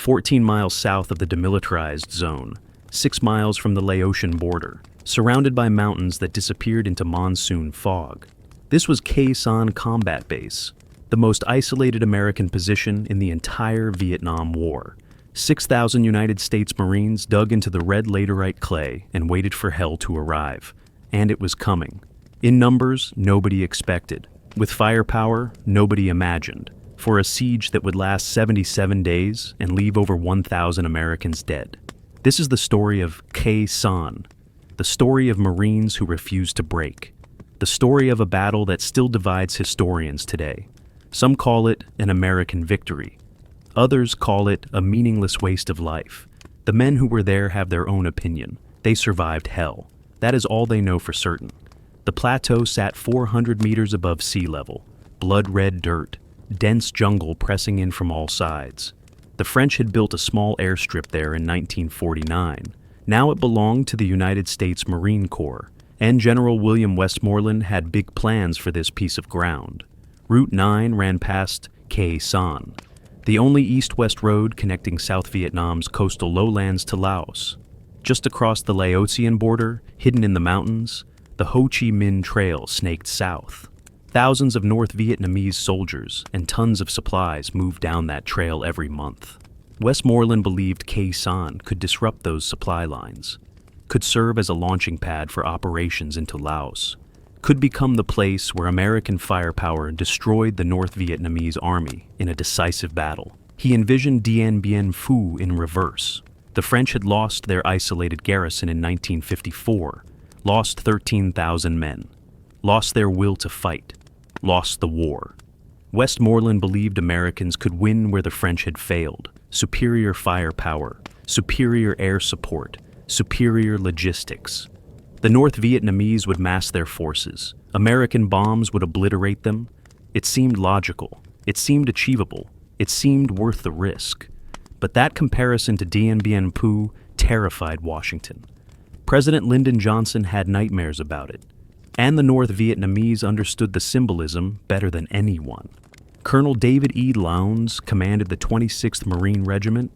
14 miles south of the demilitarized zone, 6 miles from the Laotian border, surrounded by mountains that disappeared into monsoon fog. This was Khe Sanh Combat Base, the most isolated American position in the entire Vietnam War. 6,000 United States Marines dug into the red laterite clay and waited for hell to arrive. And it was coming. In numbers nobody expected. With firepower nobody imagined. For a siege that would last 77 days and leave over 1,000 Americans dead. This is the story of Khe Sanh, the story of Marines who refused to break, the story of a battle that still divides historians today. Some call it an American victory. Others call it a meaningless waste of life. The men who were there have their own opinion. They survived hell. That is all they know for certain. The plateau sat 400 meters above sea level, blood-red dirt, dense jungle pressing in from all sides. The French had built a small airstrip there in 1949. Now it belonged to the United States Marine Corps, and General William Westmoreland had big plans for this piece of ground. Route 9 ran past Khe Sanh, the only east-west road connecting South Vietnam's coastal lowlands to Laos. Just across the Laotian border, hidden in the mountains, the Ho Chi Minh Trail snaked south. Thousands of North Vietnamese soldiers and tons of supplies moved down that trail every month. Westmoreland believed Khe Sanh could disrupt those supply lines, could serve as a launching pad for operations into Laos, could become the place where American firepower destroyed the North Vietnamese army in a decisive battle. He envisioned Dien Bien Phu in reverse. The French had lost their isolated garrison in 1954, lost 13,000 men, lost their will to fight, lost the war. Westmoreland believed Americans could win where the French had failed. Superior firepower, superior air support, superior logistics. The North Vietnamese would mass their forces. American bombs would obliterate them. It seemed logical. It seemed achievable. It seemed worth the risk. But that comparison to Dien Bien Phu terrified Washington. President Lyndon Johnson had nightmares about it. And the North Vietnamese understood the symbolism better than anyone. Colonel David E. Lowndes commanded the 26th Marine Regiment.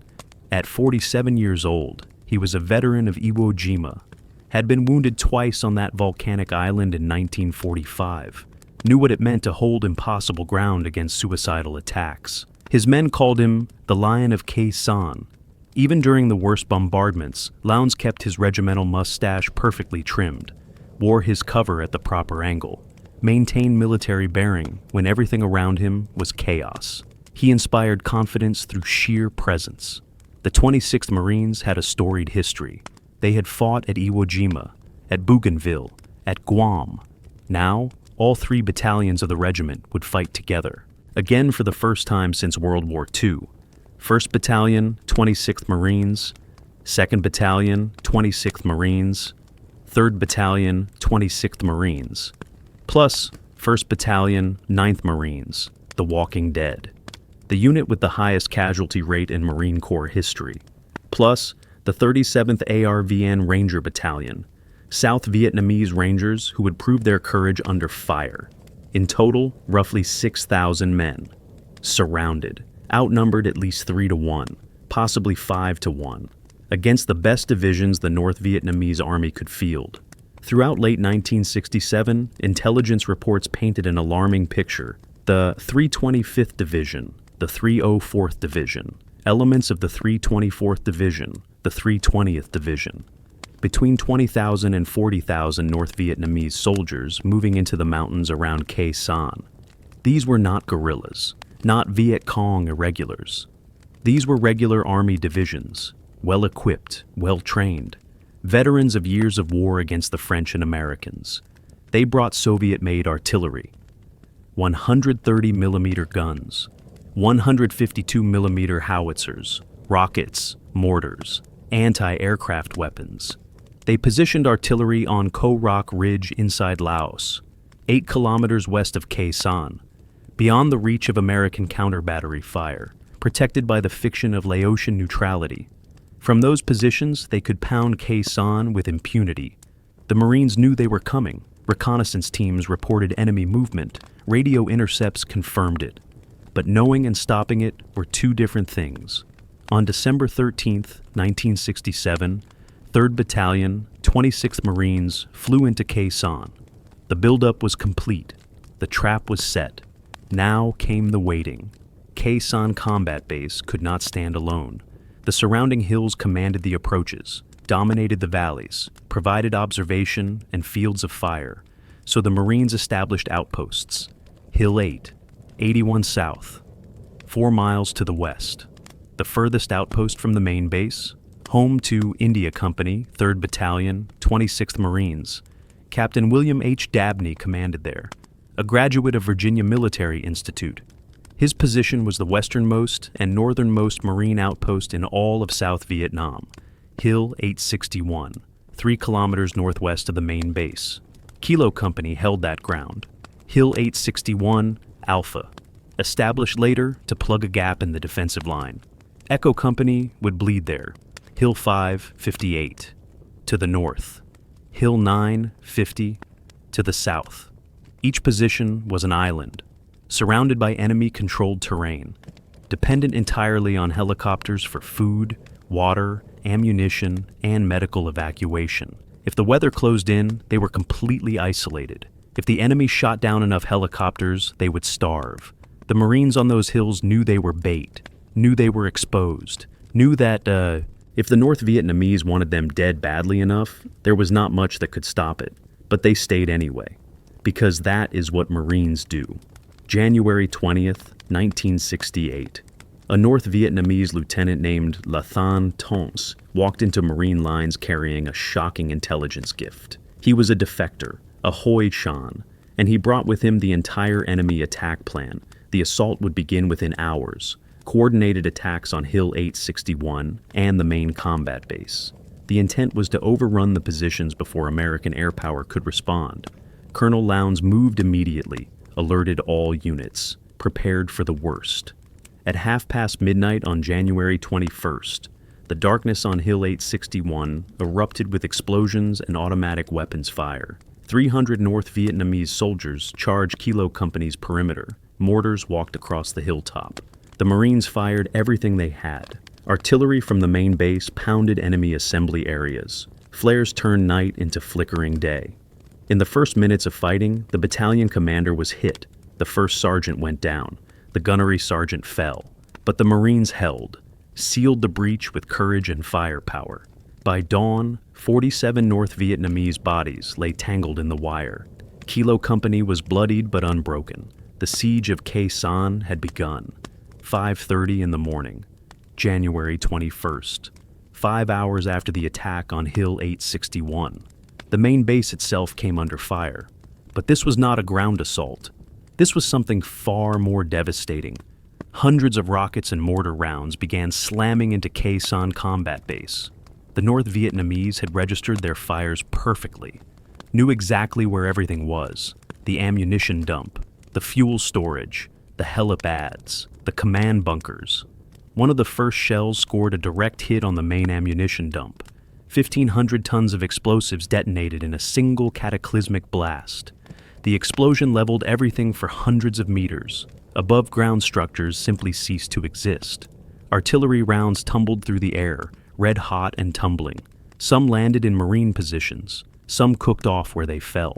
At 47 years old, he was a veteran of Iwo Jima, had been wounded twice on that volcanic island in 1945, knew what it meant to hold impossible ground against suicidal attacks. His men called him the Lion of Khe Sanh. Even during the worst bombardments, Lowndes kept his regimental mustache perfectly trimmed, wore his cover at the proper angle, maintained military bearing when everything around him was chaos. He inspired confidence through sheer presence. The 26th Marines had a storied history. They had fought at Iwo Jima, at Bougainville, at Guam. Now, all 3 battalions of the regiment would fight together, again for the first time since World War II. 1st Battalion, 26th Marines, 2nd Battalion, 26th Marines, 3rd Battalion, 26th Marines, plus 1st Battalion, 9th Marines, the Walking Dead, the unit with the highest casualty rate in Marine Corps history, plus the 37th ARVN Ranger Battalion, South Vietnamese Rangers who would prove their courage under fire. In total, roughly 6,000 men. Surrounded, outnumbered at least 3-1, possibly 5-1, against the best divisions the North Vietnamese army could field. Throughout late 1967, intelligence reports painted an alarming picture. The 325th Division, the 304th Division, elements of the 324th Division, the 320th Division. Between 20,000 and 40,000 North Vietnamese soldiers moving into the mountains around Khe Sanh. These were not guerrillas, not Viet Cong irregulars. These were regular army divisions, well-equipped, well-trained, veterans of years of war against the French and Americans. They brought Soviet-made artillery, 130mm guns, 152mm howitzers, rockets, mortars, anti-aircraft weapons. They positioned artillery on Ko Rock Ridge inside Laos, 8 kilometers west of Khe Sanh, beyond the reach of American counter-battery fire, protected by the fiction of Laotian neutrality. From those positions, they could pound Khe Sanh with impunity. The Marines knew they were coming. Reconnaissance teams reported enemy movement. Radio intercepts confirmed it. But knowing and stopping it were 2 different things. On December 13, 1967, 3rd Battalion, 26th Marines flew into Khe Sanh. The buildup was complete. The trap was set. Now came the waiting. Khe Sanh Combat Base could not stand alone. The surrounding hills commanded the approaches, dominated the valleys, provided observation and fields of fire, so the Marines established outposts. Hill 8, 81 South, 4 miles to the west. The furthest outpost from the main base, home to India Company, 3rd Battalion, 26th Marines. Captain William H. Dabney commanded there, a graduate of Virginia Military Institute. His position was the westernmost and northernmost Marine outpost in all of South Vietnam, Hill 861, 3 kilometers northwest of the main base. Kilo Company held that ground. Hill 861, Alpha, established later to plug a gap in the defensive line. Echo Company would bleed there. Hill 558, to the north. Hill 950, to the south. Each position was an island, surrounded by enemy-controlled terrain, dependent entirely on helicopters for food, water, ammunition, and medical evacuation. If the weather closed in, they were completely isolated. If the enemy shot down enough helicopters, they would starve. The Marines on those hills knew they were bait, knew they were exposed, knew that, if the North Vietnamese wanted them dead badly enough, there was not much that could stop it. But they stayed anyway, because that is what Marines do. January 20th, 1968. A North Vietnamese lieutenant named Lathan Tons walked into Marine lines carrying a shocking intelligence gift. He was a defector, a Hoi Chan, and he brought with him the entire enemy attack plan. The assault would begin within hours. Coordinated attacks on Hill 861 and the main combat base. The intent was to overrun the positions before American air power could respond. Colonel Lowndes moved immediately, alerted all units, prepared for the worst. At midnight on January 21st, the darkness on Hill 861 erupted with explosions and automatic weapons fire. 300 North Vietnamese soldiers charged Kilo Company's perimeter. Mortars walked across the hilltop. The Marines fired everything they had. Artillery from the main base pounded enemy assembly areas. Flares turned night into flickering day. In the first minutes of fighting, the battalion commander was hit. The first sergeant went down. The gunnery sergeant fell. But the Marines held, sealed the breach with courage and firepower. By dawn, 47 North Vietnamese bodies lay tangled in the wire. Kilo Company was bloodied but unbroken. The siege of Khe Sanh had begun. 5:30 in the morning, January 21st, 5 hours after the attack on Hill 861. The main base itself came under fire, but this was not a ground assault. This was something far more devastating. Hundreds of rockets and mortar rounds began slamming into Khe Sanh Combat Base. The North Vietnamese had registered their fires perfectly, knew exactly where everything was: the ammunition dump, the fuel storage, the helipads, the command bunkers. One of the first shells scored a direct hit on the main ammunition dump. 1,500 tons of explosives detonated in a single cataclysmic blast. The explosion leveled everything for hundreds of meters. Above-ground structures simply ceased to exist. Artillery rounds tumbled through the air, red-hot and tumbling. Some landed in Marine positions. Some cooked off where they fell.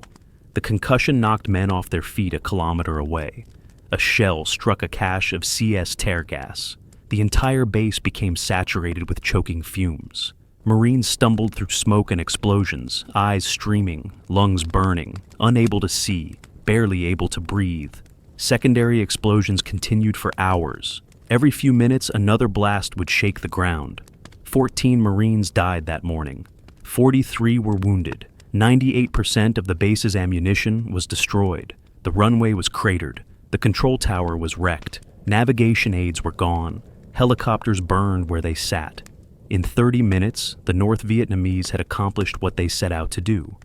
The concussion knocked men off their feet a kilometer away. A shell struck a cache of CS tear gas. The entire base became saturated with choking fumes. Marines stumbled through smoke and explosions, eyes streaming, lungs burning, unable to see, barely able to breathe. Secondary explosions continued for hours. Every few minutes, another blast would shake the ground. 14 Marines died that morning. 43 were wounded. 98% of the base's ammunition was destroyed. The runway was cratered. The control tower was wrecked. Navigation aids were gone. Helicopters burned where they sat. In 30 minutes, the North Vietnamese had accomplished what they set out to do.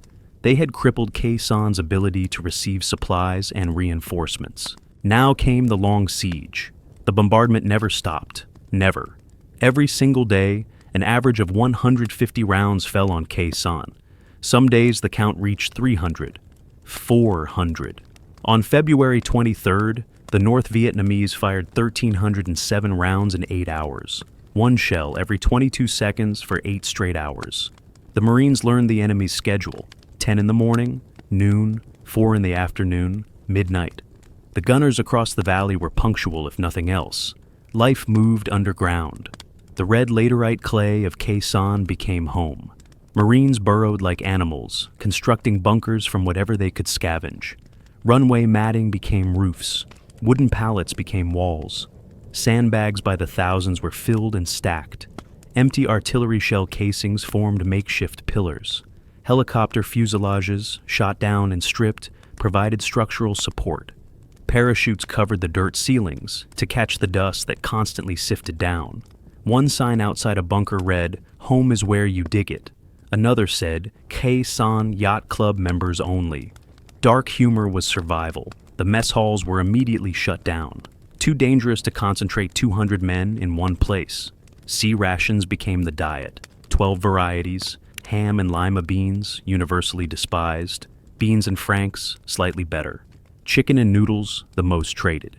They had crippled Khe Sanh's ability to receive supplies and reinforcements. Now came the long siege. The bombardment never stopped. Never. Every single day, an average of 150 rounds fell on Khe Sanh. Some days the count reached 300, 400. On February 23rd, the North Vietnamese fired 1,307 rounds in 8 hours. one shell every 22 seconds for 8 straight hours. The Marines learned the enemy's schedule: 10 in the morning, noon, 4 in the afternoon, midnight. The gunners across the valley were punctual if nothing else. Life moved underground. The red laterite clay of Khe Sanh became home. Marines burrowed like animals, constructing bunkers from whatever they could scavenge. Runway matting became roofs. Wooden pallets became walls. Sandbags by the thousands were filled and stacked. Empty artillery shell casings formed makeshift pillars. Helicopter fuselages, shot down and stripped, provided structural support. Parachutes covered the dirt ceilings to catch the dust that constantly sifted down. One sign outside a bunker read, "Home is where you dig it." Another said, "Khe Sanh Yacht Club members only." Dark humor was survival. The mess halls were immediately shut down. Too dangerous to concentrate 200 men in one place. Sea rations became the diet. 12 varieties, ham and lima beans, universally despised. Beans and franks, slightly better. Chicken and noodles, the most traded.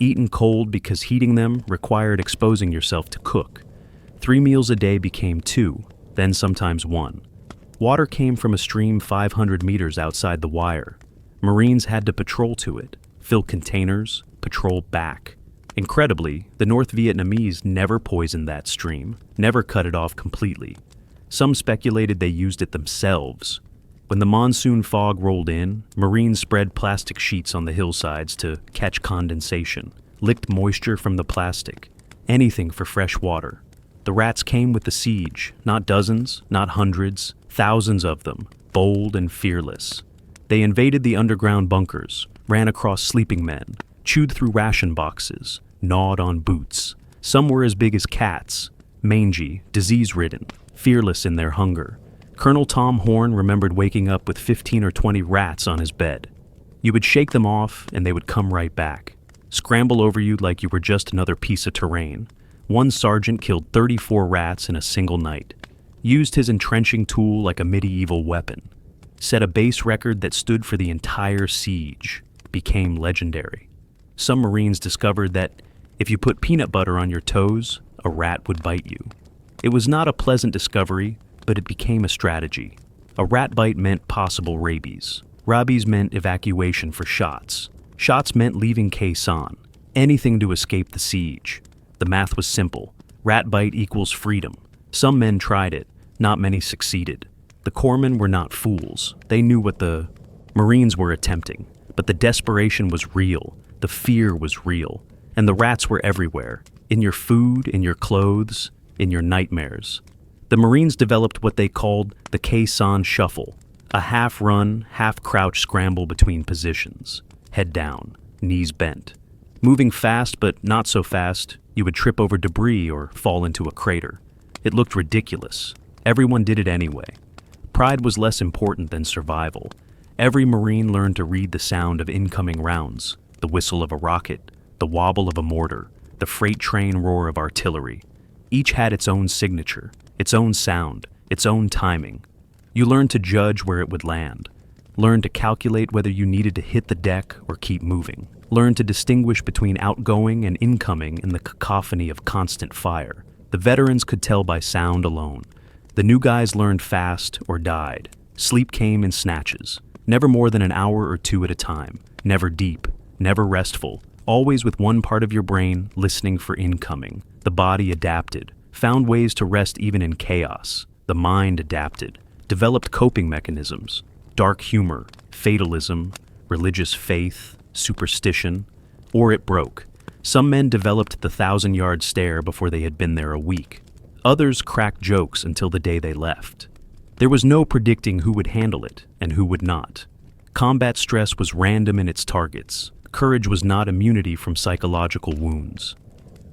Eaten cold because heating them required exposing yourself to cook. 3 meals a day became 2, then sometimes 1. Water came from a stream 500 meters outside the wire. Marines had to patrol to it, fill containers, patrol back. Incredibly, the North Vietnamese never poisoned that stream, never cut it off completely. Some speculated they used it themselves. When the monsoon fog rolled in, Marines spread plastic sheets on the hillsides to catch condensation, licked moisture from the plastic, anything for fresh water. The rats came with the siege, not dozens, not hundreds, thousands of them, bold and fearless. They invaded the underground bunkers, ran across sleeping men, chewed through ration boxes, gnawed on boots. Some were as big as cats, mangy, disease-ridden, fearless in their hunger. Colonel Tom Horn remembered waking up with 15 or 20 rats on his bed. You would shake them off, and they would come right back, scramble over you like you were just another piece of terrain. One sergeant killed 34 rats in a single night, used his entrenching tool like a medieval weapon, set a base record that stood for the entire siege, became legendary. Some Marines discovered that if you put peanut butter on your toes, a rat would bite you. It was not a pleasant discovery, but it became a strategy. A rat bite meant possible rabies. Rabies meant evacuation for shots. Shots meant leaving Khe Sanh, anything to escape the siege. The math was simple. Rat bite equals freedom. Some men tried it. Not many succeeded. The corpsmen were not fools. They knew what the Marines were attempting. But the desperation was real. The fear was real. And the rats were everywhere. In your food, in your clothes, in your nightmares. The Marines developed what they called the Khe Sanh Shuffle, a half-run, half-crouch scramble between positions, head down, knees bent. Moving fast, but not so fast, you would trip over debris or fall into a crater. It looked ridiculous. Everyone did it anyway. Pride was less important than survival. Every Marine learned to read the sound of incoming rounds, the whistle of a rocket, the wobble of a mortar, the freight train roar of artillery. Each had its own signature, its own sound, its own timing. You learned to judge where it would land. Learned to calculate whether you needed to hit the deck or keep moving. Learned to distinguish between outgoing and incoming in the cacophony of constant fire. The veterans could tell by sound alone. The new guys learned fast or died. Sleep came in snatches, never more than an hour or 2 at a time, never deep, never restful, always with one part of your brain listening for incoming. The body adapted, found ways to rest even in chaos. The mind adapted, developed coping mechanisms, dark humor, fatalism, religious faith, superstition, or it broke. Some men developed the 1,000-yard stare before they had been there a week. Others cracked jokes until the day they left. There was no predicting who would handle it and who would not. Combat stress was random in its targets. Courage was not immunity from psychological wounds.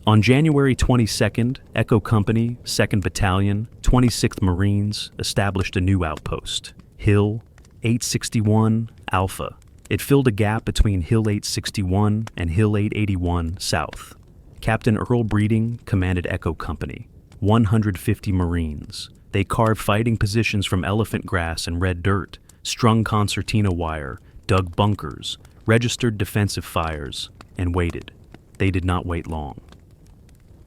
On January 22nd, Echo Company, 2nd Battalion, 26th Marines established a new outpost, Hill 861 Alpha. It filled a gap between Hill 861 and Hill 881 South. Captain Earl Breeding commanded Echo Company, 150 Marines. They carved fighting positions from elephant grass and red dirt, strung concertina wire, dug bunkers, registered defensive fires, and waited. They did not wait long.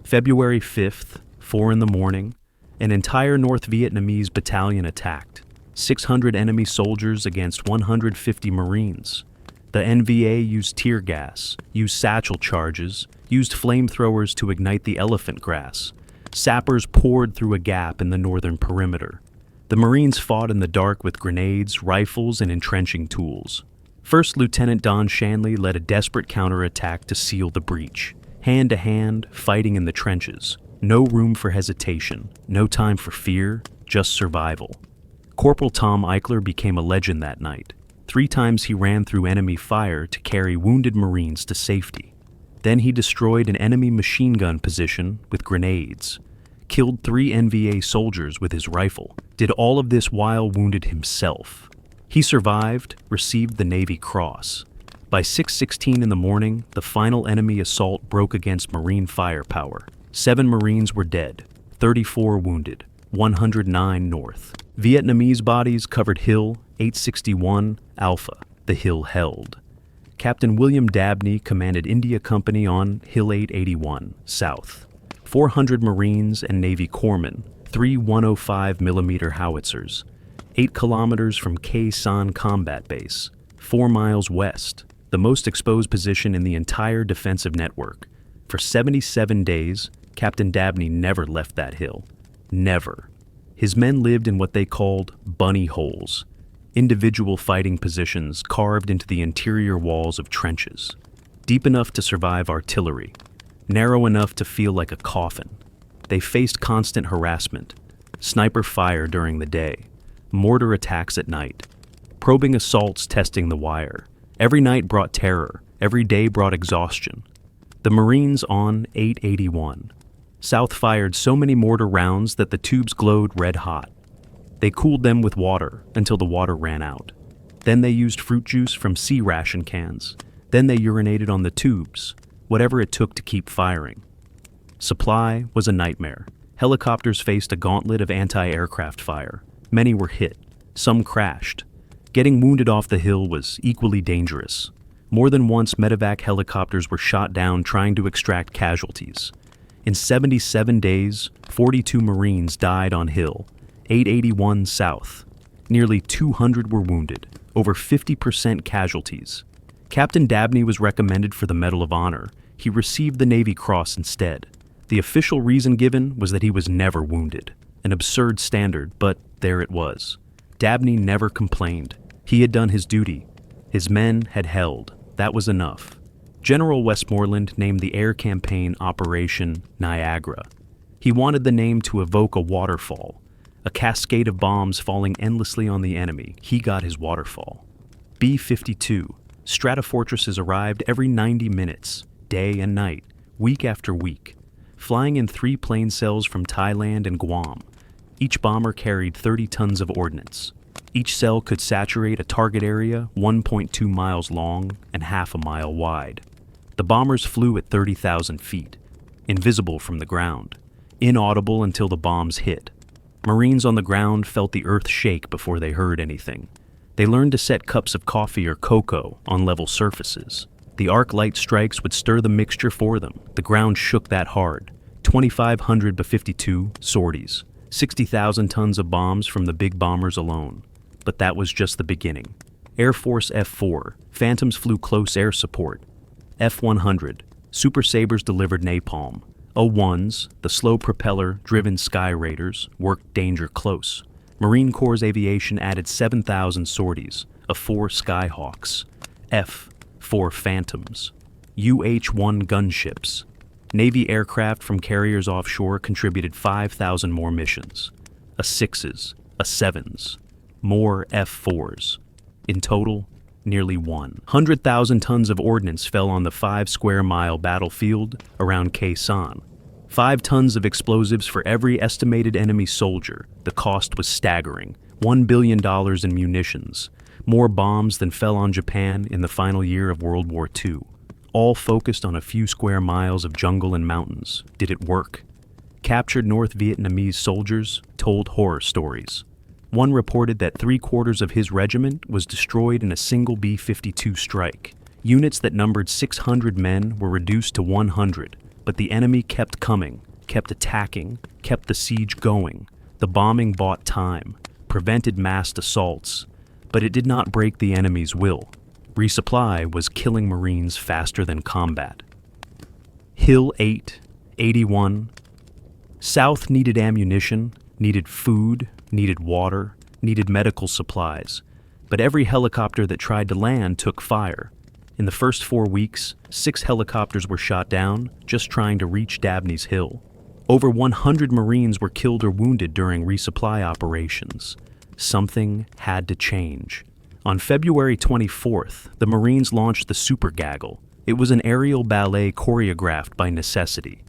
February 5th, 4 in the morning, an entire North Vietnamese battalion attacked. 600 enemy soldiers against 150 Marines. The NVA used tear gas, used satchel charges, used flamethrowers to ignite the elephant grass. Sappers poured through a gap in the northern perimeter. The Marines fought in the dark with grenades, rifles, and entrenching tools. First Lieutenant Don Shanley led a desperate counterattack to seal the breach. Hand to hand, fighting in the trenches. No room for hesitation, no time for fear, just survival. Corporal Tom Eichler became a legend that night. 3 times he ran through enemy fire to carry wounded Marines to safety. Then he destroyed an enemy machine gun position with grenades. Killed 3 NVA soldiers with his rifle. Did all of this while wounded himself. He survived, received the Navy Cross. By 6:16 in the morning, the final enemy assault broke against Marine firepower. 7 Marines were dead, 34 wounded, 109 north. Vietnamese bodies covered Hill 861 Alpha. The hill held. Captain William Dabney commanded India Company on Hill 881 South. 400 Marines and Navy corpsmen, 3 105mm howitzers. 8 kilometers from Khe Sanh Combat Base, 4 miles west, the most exposed position in the entire defensive network. For 77 days, Captain Dabney never left that hill. Never. His men lived in what they called bunny holes, individual fighting positions carved into the interior walls of trenches, deep enough to survive artillery, narrow enough to feel like a coffin. They faced constant harassment, sniper fire during the day, mortar attacks at night, probing assaults testing the wire. Every night brought terror, every day brought exhaustion. The Marines on 881 South fired so many mortar rounds that the tubes glowed red hot. They cooled them with water until the water ran out. Then they used fruit juice from sea ration cans. Then they urinated on the tubes, whatever it took to keep firing. Supply was a nightmare. Helicopters faced a gauntlet of anti-aircraft fire. Many were hit. Some crashed. Getting wounded off the hill was equally dangerous. More than once, medevac helicopters were shot down trying to extract casualties. In 77 days, 42 Marines died on Hill 881 South. Nearly 200 were wounded, over 50% casualties. Captain Dabney was recommended for the Medal of Honor. He received the Navy Cross instead. The official reason given was that he was never wounded. An absurd standard, but there it was. Dabney never complained. He had done his duty. His men had held. That was enough. General Westmoreland named the air campaign Operation Niagara. He wanted the name to evoke a waterfall, a cascade of bombs falling endlessly on the enemy. He got his waterfall. B-52. Stratofortresses arrived every 90 minutes, day and night, week after week, flying in 3 plane cells from Thailand and Guam. Each bomber carried 30 tons of ordnance. Each cell could saturate a target area 1.2 miles long and half a mile wide. The bombers flew at 30,000 feet, invisible from the ground, inaudible until the bombs hit. Marines on the ground felt the earth shake before they heard anything. They learned to set cups of coffee or cocoa on level surfaces. The arc light strikes would stir the mixture for them. The ground shook that hard. 2,500 B-52 sorties, 60,000 tons of bombs from the big bombers alone. But that was just the beginning. Air Force F-4, Phantoms flew close air support. F-100, Super Sabres delivered napalm. O-1s, the slow propeller-driven Sky Raiders, worked danger close. Marine Corps Aviation added 7,000 sorties of 4 Skyhawks, F-4 Phantoms, UH-1 gunships. Navy aircraft from carriers offshore contributed 5,000 more missions. A 6s, a 7s, more F-4s. In total, nearly 100,000 tons of ordnance fell on the 5-square-mile battlefield around Khe Sanh. 5 tons of explosives for every estimated enemy soldier. The cost was staggering. $1 billion in munitions. More bombs than fell on Japan in the final year of World War II. All focused on a few square miles of jungle and mountains. Did it work? Captured North Vietnamese soldiers told horror stories. One reported that 3/4 of his regiment was destroyed in a single B-52 strike. Units that numbered 600 men were reduced to 100, but the enemy kept coming. kept attacking, kept the siege going. The bombing bought time, prevented massed assaults, but it did not break the enemy's will. Resupply was killing Marines faster than combat. Hill 8, 81. South needed ammunition, needed food, needed water, needed medical supplies, but every helicopter that tried to land took fire. In the first 4 weeks, 6 helicopters were shot down just trying to reach Dabney's Hill. Over 100 Marines were killed or wounded during resupply operations. Something had to change. On February 24th, the Marines launched the Super Gaggle. It was an aerial ballet choreographed by necessity.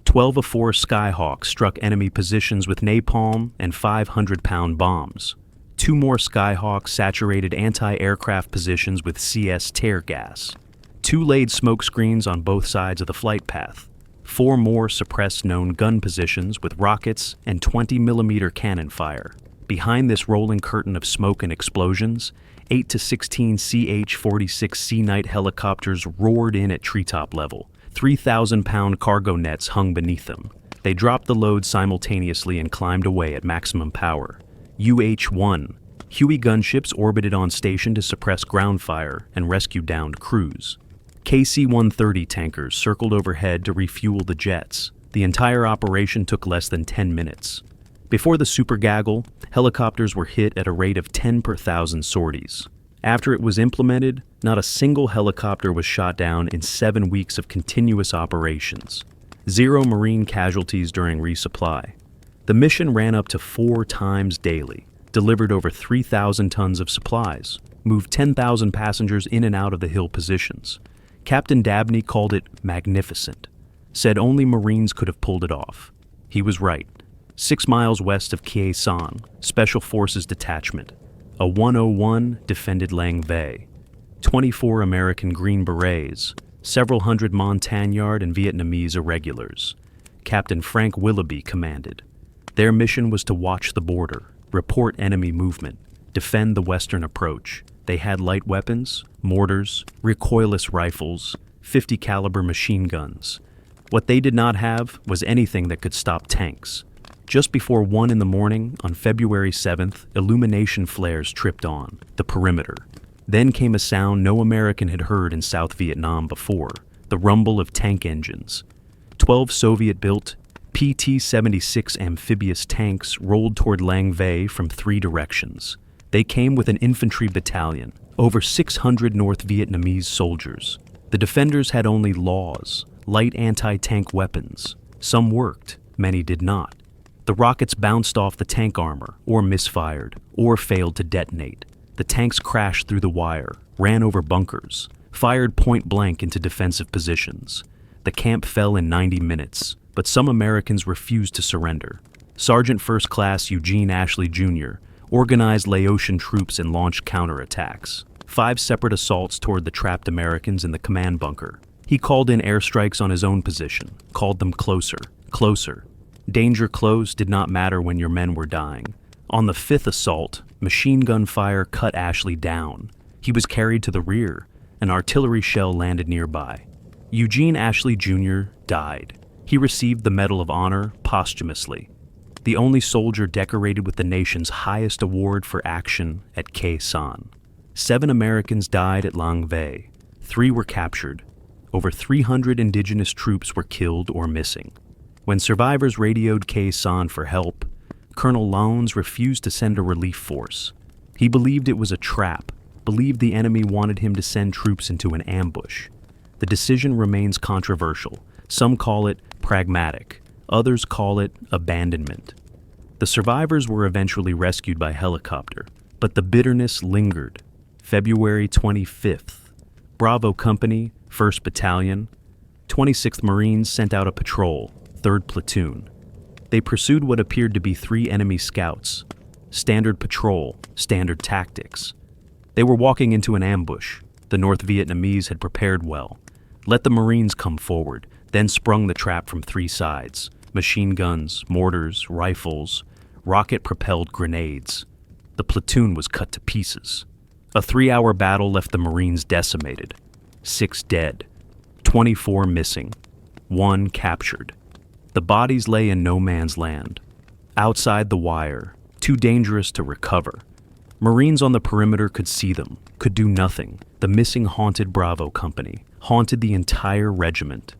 12 of 4 Skyhawks struck enemy positions with napalm and 500-pound bombs. 2 more Skyhawks saturated anti-aircraft positions with CS tear gas. 2 laid smoke screens on both sides of the flight path. 4 more suppressed known gun positions with rockets and 20mm cannon fire. Behind this rolling curtain of smoke and explosions, 8 to 16 CH-46 Sea Knight helicopters roared in at treetop level. 3,000-pound cargo nets hung beneath them. They dropped the load simultaneously and climbed away at maximum power. UH-1, Huey gunships orbited on station to suppress ground fire and rescue downed crews. KC-130 tankers circled overhead to refuel the jets. The entire operation took less than 10 minutes. Before the Super Gaggle, helicopters were hit at a rate of 10 per 1,000 sorties. After it was implemented, not a single helicopter was shot down in 7 weeks of continuous operations. 0 Marine casualties during resupply. The mission ran up to 4 times daily, delivered over 3,000 tons of supplies, moved 10,000 passengers in and out of the hill positions. Captain Dabney called it magnificent, said only Marines could have pulled it off. He was right. 6 miles west of Khe Sanh, Special Forces Detachment, a 101 defended Lang Vay. 24 American Green Berets, several hundred Montagnard and Vietnamese irregulars. Captain Frank Willoughby commanded. Their mission was to watch the border, report enemy movement, defend the western approach. They had light weapons, mortars, recoilless rifles, 50 caliber machine guns. What they did not have was anything that could stop tanks. Just before 1 in the morning, on February 7th, illumination flares tripped on the perimeter. Then came a sound no American had heard in South Vietnam before, the rumble of tank engines. 12 Soviet-built PT-76 amphibious tanks rolled toward Lang Vay from 3 directions. They came with an infantry battalion, over 600 North Vietnamese soldiers. The defenders had only laws, light anti-tank weapons. Some worked, many did not. The rockets bounced off the tank armor, or misfired, or failed to detonate. The tanks crashed through the wire, ran over bunkers, fired point blank into defensive positions. The camp fell in 90 minutes, but some Americans refused to surrender. Sergeant First Class Eugene Ashley Jr. organized Laotian troops and launched counterattacks. 5 separate assaults toward the trapped Americans in the command bunker. He called in airstrikes on his own position, called them closer, closer. Danger close did not matter when your men were dying. On the 5th assault, machine gun fire cut Ashley down. He was carried to the rear. An artillery shell landed nearby. Eugene Ashley Jr. died. He received the Medal of Honor posthumously, the only soldier decorated with the nation's highest award for action at Khe Sanh. 7 Americans died at Lang Vay. 3 were captured. Over 300 indigenous troops were killed or missing. When survivors radioed Khe Sanh for help, Colonel Lowndes refused to send a relief force. He believed it was a trap, believed the enemy wanted him to send troops into an ambush. The decision remains controversial. Some call it pragmatic, others call it abandonment. The survivors were eventually rescued by helicopter, but the bitterness lingered. February 25th, Bravo Company, 1st Battalion, 26th Marines sent out a patrol, 3rd Platoon. They pursued what appeared to be 3 enemy scouts. Standard patrol, standard tactics. They were walking into an ambush. The North Vietnamese had prepared well. Let the Marines come forward, then sprung the trap from 3 sides. Machine guns, mortars, rifles, rocket-propelled grenades. The platoon was cut to pieces. A 3-hour battle left the Marines decimated. 6 dead, 24 missing, 1 captured. The bodies lay in no man's land, outside the wire, too dangerous to recover. Marines on the perimeter could see them, could do nothing. The missing haunted Bravo Company, haunted the entire regiment.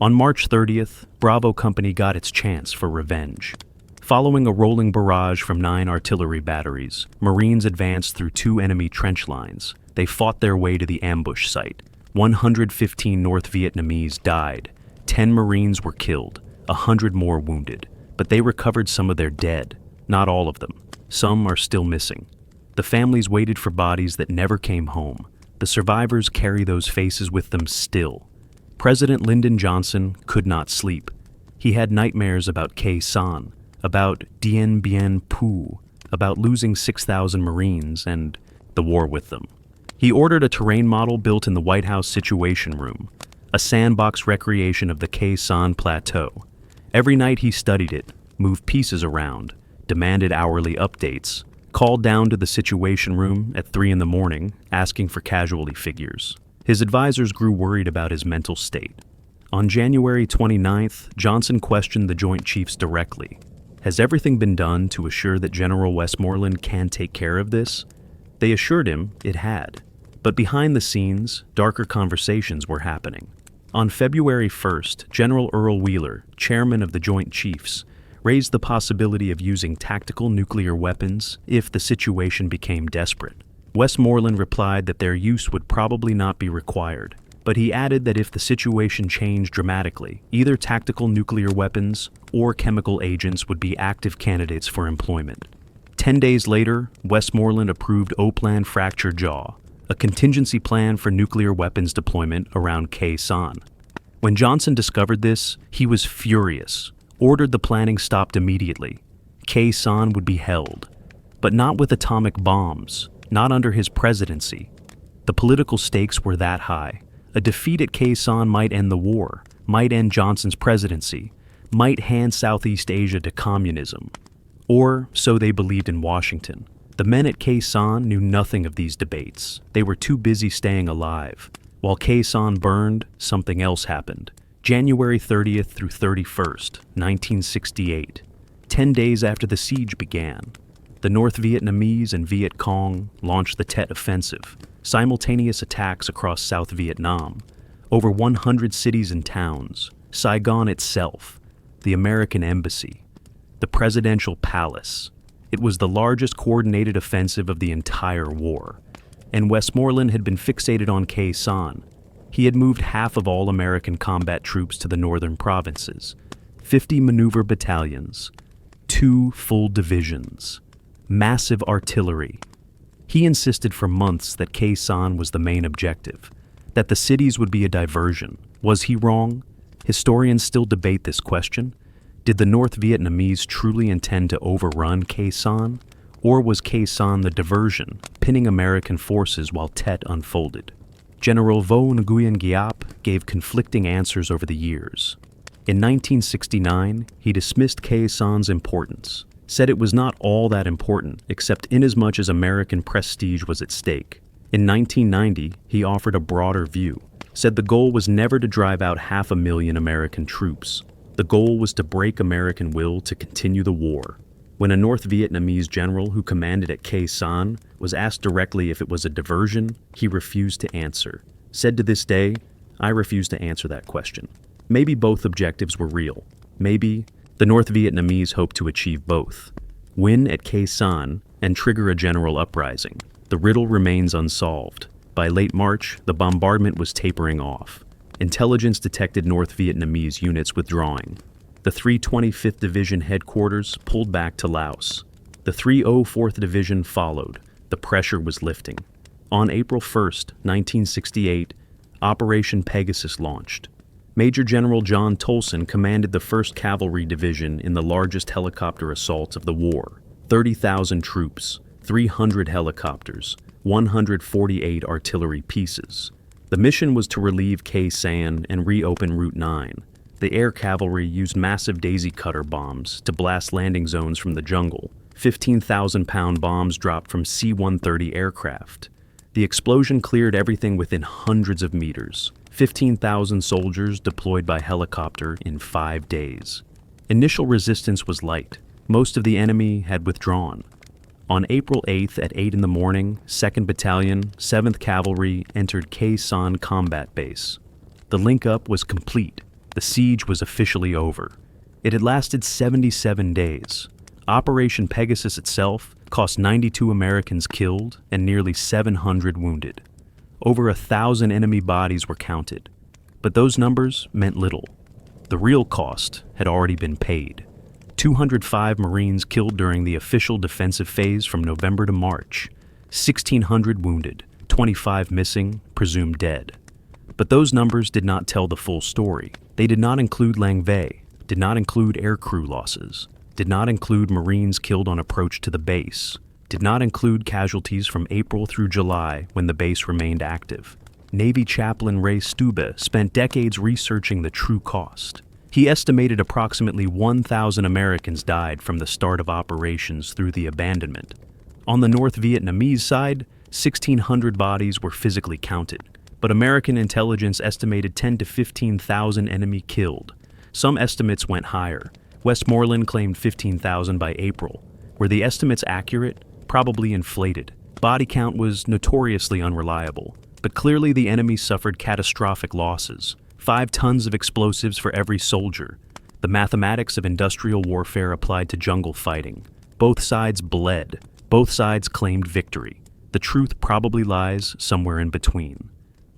On March 30th, Bravo Company got its chance for revenge. Following a rolling barrage from 9 artillery batteries, Marines advanced through 2 enemy trench lines. They fought their way to the ambush site. 115 North Vietnamese died. 10 Marines were killed, 100 more wounded. But they recovered some of their dead, not all of them. Some are still missing. The families waited for bodies that never came home. The survivors carry those faces with them still. President Lyndon Johnson could not sleep. He had nightmares about Khe Sanh, about Dien Bien Phu, about losing 6,000 Marines and the war with them. He ordered a terrain model built in the White House Situation Room, a sandbox recreation of the Khe Sanh Plateau. Every night he studied it, moved pieces around, demanded hourly updates, called down to the Situation Room at 3 in the morning, asking for casualty figures. His advisors grew worried about his mental state. On January 29th, Johnson questioned the Joint Chiefs directly. Has everything been done to assure that General Westmoreland can take care of this? They assured him it had. But behind the scenes, darker conversations were happening. On February 1st, General Earl Wheeler, chairman of the Joint Chiefs, raised the possibility of using tactical nuclear weapons if the situation became desperate. Westmoreland replied that their use would probably not be required, but he added that if the situation changed dramatically, either tactical nuclear weapons or chemical agents would be active candidates for employment. 10 days later, Westmoreland approved O-Plan Fracture Jaw, a contingency plan for nuclear weapons deployment around Khe Sanh. When Johnson discovered this, he was furious, ordered the planning stopped immediately. Khe Sanh would be held, but not with atomic bombs, not under his presidency. The political stakes were that high. A defeat at Khe Sanh might end the war, might end Johnson's presidency, might hand Southeast Asia to communism. Or so they believed in Washington. The men at Khe Sanh knew nothing of these debates. They were too busy staying alive. While Khe Sanh burned, something else happened. January 30th through 31st, 1968. 10 days after the siege began, the North Vietnamese and Viet Cong launched the Tet Offensive, simultaneous attacks across South Vietnam, over 100 cities and towns, Saigon itself, the American Embassy, the Presidential Palace. It was the largest coordinated offensive of the entire war, and Westmoreland had been fixated on Khe Sanh. He had moved half of all American combat troops to the northern provinces, 50 maneuver battalions, 2 full divisions, massive artillery. He insisted for months that Khe Sanh was the main objective, that the cities would be a diversion. Was he wrong? Historians still debate this question. Did the North Vietnamese truly intend to overrun Khe Sanh? Or was Khe Sanh the diversion, pinning American forces while Tet unfolded? General Vo Nguyen Giap gave conflicting answers over the years. In 1969, he dismissed Khe Sanh's importance, said it was not all that important except inasmuch as American prestige was at stake. In 1990, he offered a broader view, said the goal was never to drive out 500,000 American troops. The goal was to break American will to continue the war. When a North Vietnamese general who commanded at Khe Sanh was asked directly if it was a diversion, he refused to answer. Said to this day, "I refuse to answer that question." Maybe both objectives were real. Maybe the North Vietnamese hoped to achieve both. Win at Khe Sanh and trigger a general uprising. The riddle remains unsolved. By late March, the bombardment was tapering off. Intelligence detected North Vietnamese units withdrawing. The 325th Division headquarters pulled back to Laos. The 304th Division followed. The pressure was lifting. On April 1st, 1968, Operation Pegasus launched. Major General John Tolson commanded the 1st Cavalry Division in the largest helicopter assault of the war. 30,000 troops, 300 helicopters, 148 artillery pieces. The mission was to relieve Khe Sanh and reopen Route 9. The air cavalry used massive daisy cutter bombs to blast landing zones from the jungle. 15,000-pound bombs dropped from C-130 aircraft. The explosion cleared everything within hundreds of meters. 15,000 soldiers deployed by helicopter in 5 days. Initial resistance was light. Most of the enemy had withdrawn. On April 8th at 8 in the morning, 2nd Battalion, 7th Cavalry entered Khe Sanh Combat Base. The link-up was complete. The siege was officially over. It had lasted 77 days. Operation Pegasus itself cost 92 Americans killed and nearly 700 wounded. Over 1,000 enemy bodies were counted. But those numbers meant little. The real cost had already been paid. 205 Marines killed during the official defensive phase from November to March. 1,600 wounded, 25 missing, presumed dead. But those numbers did not tell the full story. They did not include NVA, did not include aircrew losses, did not include Marines killed on approach to the base, did not include casualties from April through July when the base remained active. Navy chaplain Ray Stube spent decades researching the true cost. He estimated approximately 1,000 Americans died from the start of operations through the abandonment. On the North Vietnamese side, 1,600 bodies were physically counted, but American intelligence estimated 10 to 15,000 enemy killed. Some estimates went higher. Westmoreland claimed 15,000 by April. Were the estimates accurate? Probably inflated. Body count was notoriously unreliable, but clearly the enemy suffered catastrophic losses. 5 tons of explosives for every soldier. The mathematics of industrial warfare applied to jungle fighting. Both sides bled. Both sides claimed victory. The truth probably lies somewhere in between.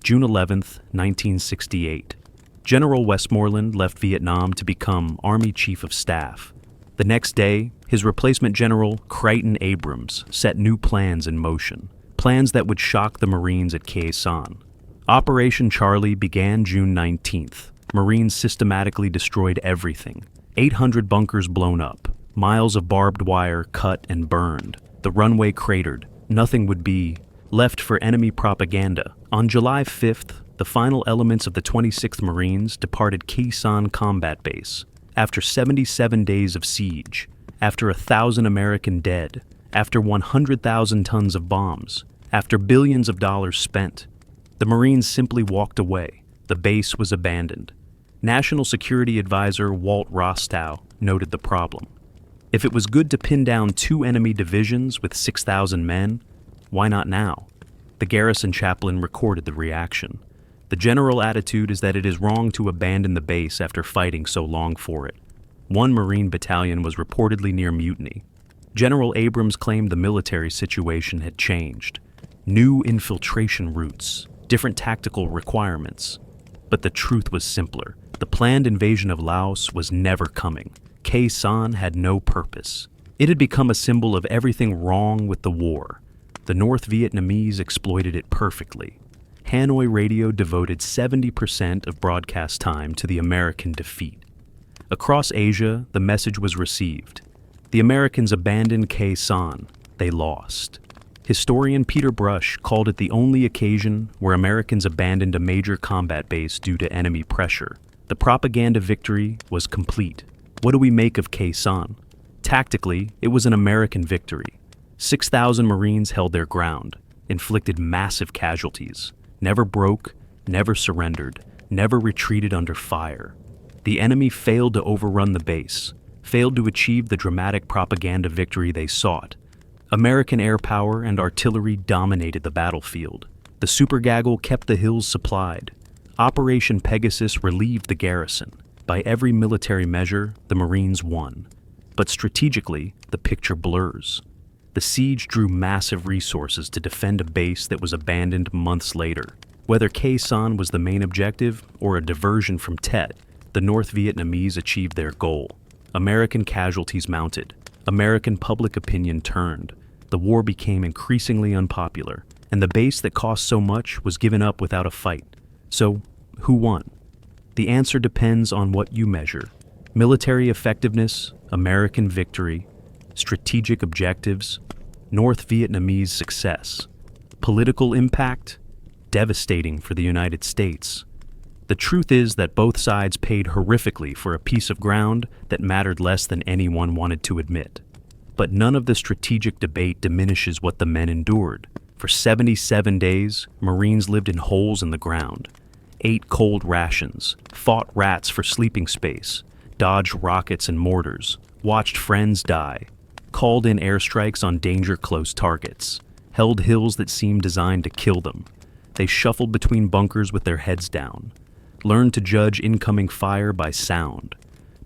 June 11th, 1968. General Westmoreland left Vietnam to become Army Chief of Staff. The next day, his replacement General Crichton Abrams set new plans in motion. Plans that would shock the Marines at Khe Sanh. Operation Charlie began June 19th. Marines systematically destroyed everything. 800 bunkers blown up. Miles of barbed wire cut and burned. The runway cratered. Nothing would be left for enemy propaganda. On July 5th, the final elements of the 26th Marines departed Khe Sanh Combat Base. After 77 days of siege, after 1,000 American dead, after 100,000 tons of bombs, after billions of dollars spent, the Marines simply walked away. The base was abandoned. National Security Advisor Walt Rostow noted the problem. If it was good to pin down 2 enemy divisions with 6,000 men, why not now? The garrison chaplain recorded the reaction. The general attitude is that it is wrong to abandon the base after fighting so long for it. 1 Marine battalion was reportedly near mutiny. General Abrams claimed the military situation had changed. New infiltration routes, different tactical requirements. But the truth was simpler. The planned invasion of Laos was never coming. Khe Sanh had no purpose. It had become a symbol of everything wrong with the war. The North Vietnamese exploited it perfectly. Hanoi radio devoted 70% of broadcast time to the American defeat. Across Asia, the message was received. The Americans abandoned Khe Sanh. They lost. Historian Peter Brush called it the only occasion where Americans abandoned a major combat base due to enemy pressure. The propaganda victory was complete. What do we make of Khe Sanh? Tactically, it was an American victory. 6,000 Marines held their ground, inflicted massive casualties, never broke, never surrendered, never retreated under fire. The enemy failed to overrun the base, failed to achieve the dramatic propaganda victory they sought. American air power and artillery dominated the battlefield. The Super Gaggle kept the hills supplied. Operation Pegasus relieved the garrison. By every military measure, the Marines won. But strategically, the picture blurs. The siege drew massive resources to defend a base that was abandoned months later. Whether Khe Sanh was the main objective or a diversion from Tet, the North Vietnamese achieved their goal. American casualties mounted. American public opinion turned. The war became increasingly unpopular, and the base that cost so much was given up without a fight. So, who won? The answer depends on what you measure. Military effectiveness, American victory, strategic objectives, North Vietnamese success. Political impact, devastating for the United States. The truth is that both sides paid horrifically for a piece of ground that mattered less than anyone wanted to admit. But none of the strategic debate diminishes what the men endured. For 77 days, Marines lived in holes in the ground. ate cold rations, fought rats for sleeping space, dodged rockets and mortars, watched friends die, called in airstrikes on danger-close targets, held hills that seemed designed to kill them. They shuffled between bunkers with their heads down, learned to judge incoming fire by sound,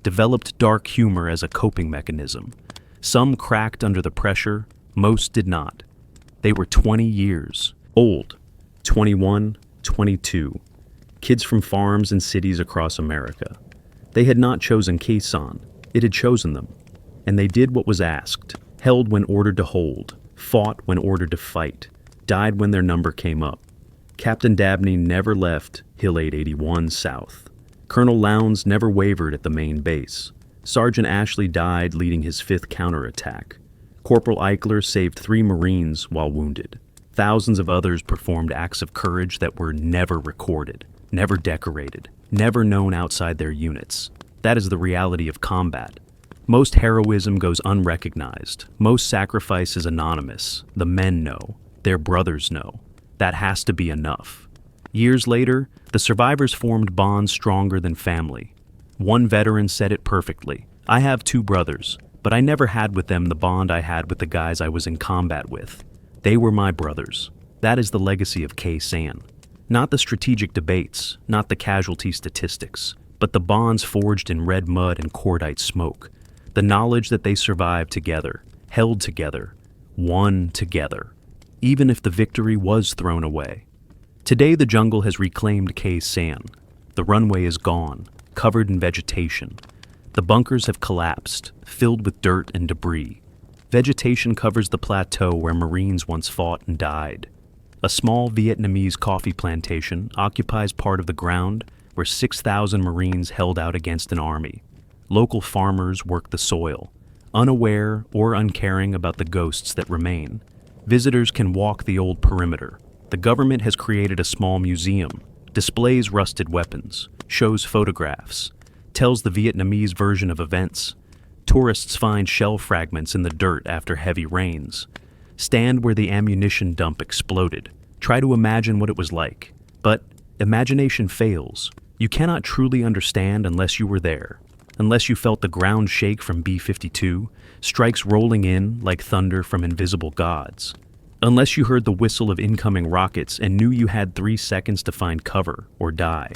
developed dark humor as a coping mechanism. Some cracked under the pressure, most did not. They were 20 years old, 21, 22, kids from farms and cities across America. They had not chosen Khe Sanh, it had chosen them. And they did what was asked, held when ordered to hold, fought when ordered to fight, died when their number came up. Captain Dabney never left Hill 881 South. Colonel Lowndes never wavered at the main base. Sergeant Ashley died leading his 5th counterattack. Corporal Eichler saved 3 Marines while wounded. Thousands of others performed acts of courage that were never recorded, never decorated, never known outside their units. That is the reality of combat. Most heroism goes unrecognized. Most sacrifice is anonymous. The men know. Their brothers know. That has to be enough. Years later, the survivors formed bonds stronger than family. One veteran said it perfectly. I have 2 brothers, but I never had with them the bond I had with the guys I was in combat with. They were my brothers. That is the legacy of Khe Sanh. Not the strategic debates, not the casualty statistics, but the bonds forged in red mud and cordite smoke. The knowledge that they survived together, held together, won together, even if the victory was thrown away. Today the jungle has reclaimed Khe Sanh. The runway is gone, covered in vegetation. The bunkers have collapsed, filled with dirt and debris. Vegetation covers the plateau where Marines once fought and died. A small Vietnamese coffee plantation occupies part of the ground where 6,000 Marines held out against an army. Local farmers work the soil, unaware or uncaring about the ghosts that remain. Visitors can walk the old perimeter. The government has created a small museum, displays rusted weapons, shows photographs, tells the Vietnamese version of events. Tourists find shell fragments in the dirt after heavy rains. Stand where the ammunition dump exploded. Try to imagine what it was like. But imagination fails. You cannot truly understand unless you were there. Unless you felt the ground shake from B-52, strikes rolling in like thunder from invisible gods. Unless you heard the whistle of incoming rockets and knew you had 3 seconds to find cover or die.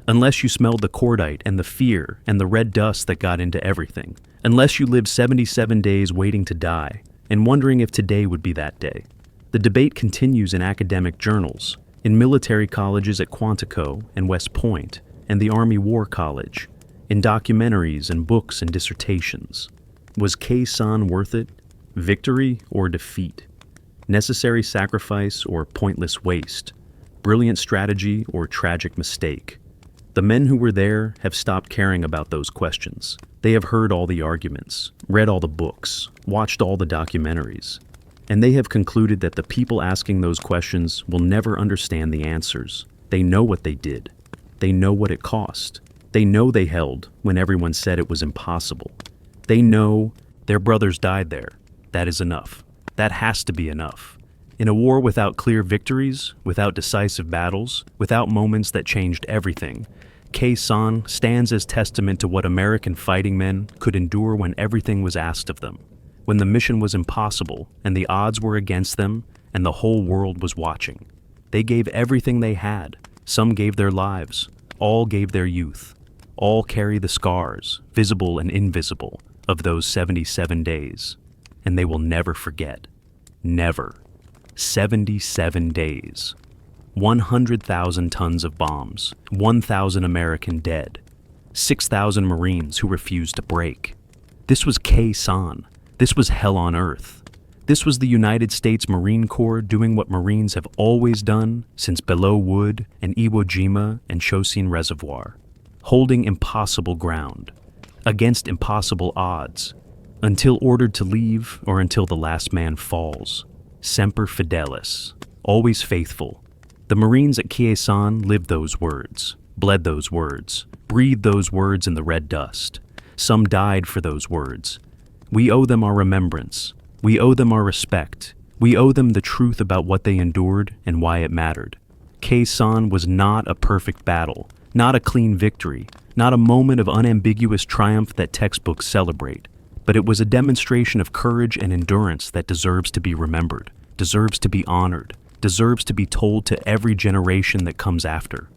Unless you smelled the cordite and the fear and the red dust that got into everything. Unless you lived 77 days waiting to die and wondering if today would be that day. The debate continues in academic journals, in military colleges at Quantico and West Point, and the Army War College, in documentaries and books and dissertations. Was Khe Sanh worth it? Victory or defeat? Necessary sacrifice or pointless waste? Brilliant strategy or tragic mistake? The men who were there have stopped caring about those questions. They have heard all the arguments, read all the books, watched all the documentaries, and they have concluded that the people asking those questions will never understand the answers. They know what they did. They know what it cost. They know they held when everyone said it was impossible. They know their brothers died there. That is enough. That has to be enough. In a war without clear victories, without decisive battles, without moments that changed everything, Khe Sanh stands as testament to what American fighting men could endure when everything was asked of them, when the mission was impossible and the odds were against them and the whole world was watching. They gave everything they had. Some gave their lives. All gave their youth. All carry the scars, visible and invisible, of those 77 days. And they will never forget. Never. 77 days. 100,000 tons of bombs, 1,000 American dead, 6,000 Marines who refused to break. This was Khe Sanh. This was hell on earth. This was the United States Marine Corps doing what Marines have always done since Below Wood and Iwo Jima and Chosin Reservoir, holding impossible ground, against impossible odds, until ordered to leave or until the last man falls. Semper Fidelis, always faithful. The Marines at Khe Sanh lived those words, bled those words, breathed those words in the red dust. Some died for those words. We owe them our remembrance. We owe them our respect. We owe them the truth about what they endured and why it mattered. Khe Sanh was not a perfect battle, not a clean victory, not a moment of unambiguous triumph that textbooks celebrate, but it was a demonstration of courage and endurance that deserves to be remembered, deserves to be honored, deserves to be told to every generation that comes after.